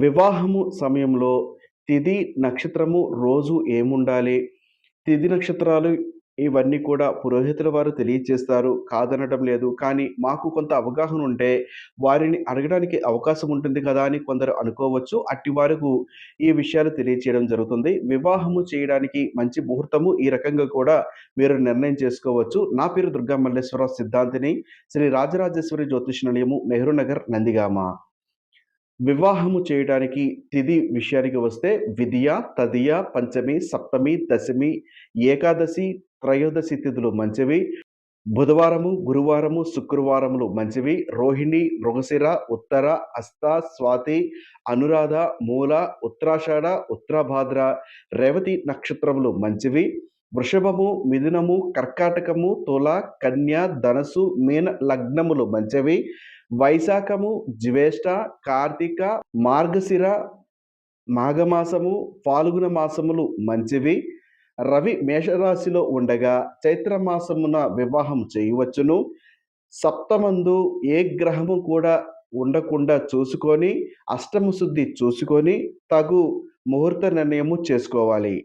వివాహము సమయంలో తిథి, నక్షత్రము, రోజు ఏముండాలి? తిథి, నక్షత్రాలు ఇవన్నీ కూడా పురోహితుల వారు తెలియచేస్తారు. కాదనడం లేదు. కానీ మాకు కొంత అవగాహన ఉంటే వారిని అడగడానికి అవకాశం ఉంటుంది కదా అని కొందరు అనుకోవచ్చు. అట్టి వారకు ఈ విషయాలు తెలియచేయడం జరుగుతుంది. వివాహము చేయడానికి మంచి ముహూర్తము ఈ రకంగా కూడా మీరు నిర్ణయం చేసుకోవచ్చు. నా పేరు దుర్గా మల్లేశ్వరరావు సిద్ధాంతిని. శ్రీ రాజరాజేశ్వరి జ్యోతిష్ నిలయము, నెహ్రూ నగర్, నందిగామ. వివాహము చేయడానికి తిథి విషయానికి వస్తే విధియ, తదియ, పంచమి, సప్తమి, దశమి, ఏకాదశి, త్రయోదశి తిథులు మంచివి. బుధవారము, గురువారము, శుక్రవారములు మంచివి. రోహిణి, మృగశిర, ఉత్తర, హస్త, స్వాతి, అనురాధ, మూల, ఉత్తరాషాఢ, ఉత్తరాభాద్ర, రేవతి నక్షత్రములు మంచివి. వృషభము, మిథునము, కర్కాటకము, తుల, కన్య, ధనస్సు, మీన లగ్నములు మంచివి. వైశాఖము, జ్యేష్ఠ, కార్తీక, మార్గశిర, మాఘమాసము, ఫాల్గుణ మాసములు మంచివి. రవి మేషరాశిలో ఉండగా చైత్రమాసమున వివాహం చేయవచ్చును. సప్తమందు ఏ గ్రహము కూడా ఉండకుండా చూసుకొని, అష్టమ శుద్ధి చూసుకొని తగు ముహూర్త నిర్ణయము చేసుకోవాలి.